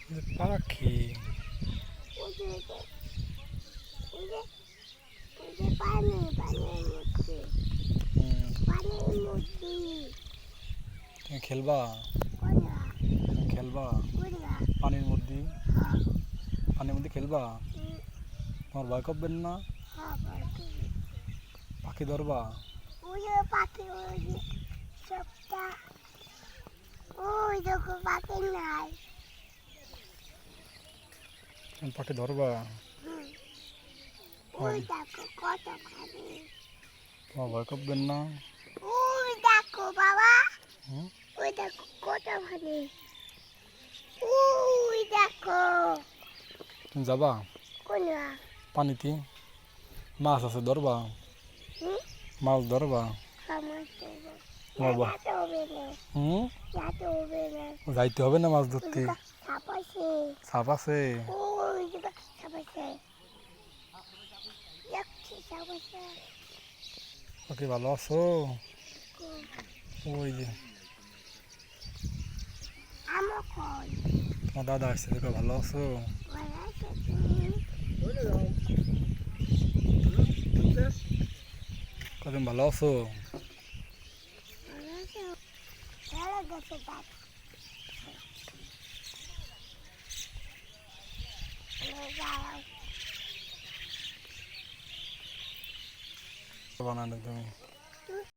পাখি ওই যে ওই যে ওই যে পানির মধ্যে পানির মধ্যে তুমি খেলবা কোনরা তুমি খেলবা কোনরা পানির মধ্যে খেলবা তোমার ভয় করবেন না পাখি ধরবা ওই যে পাখি ওই যে সবটা ওই দেখো পাখি নাই তুমি পাখি ধরবা ওই দেখো কত পানি তোমার ভয় করবেন না ওই দেখো বাবা হুম? ওই দেখো কত পানি ওই দেখো তুমি যাবা কোনরা পানিতে মাছ আছে ধরবা হুম মাছ ধরবা আমার তোমার ভয় যাতে হবে না হুম যাতে হবে না যাইতে হবে না মাছ ধরতে ওই সাপ আছে সাপ আছে ওই যে সাপ আছে দেখছি সাপ আছে ওকে ভালো আছো ওই যে আমার কই তোমার দাদা আসছে দেখো ভালো আছো ভালো আছে তুমি তুমি ভালো আছো ভালো আছো ভালো গেছে দাদা বানানো তুমি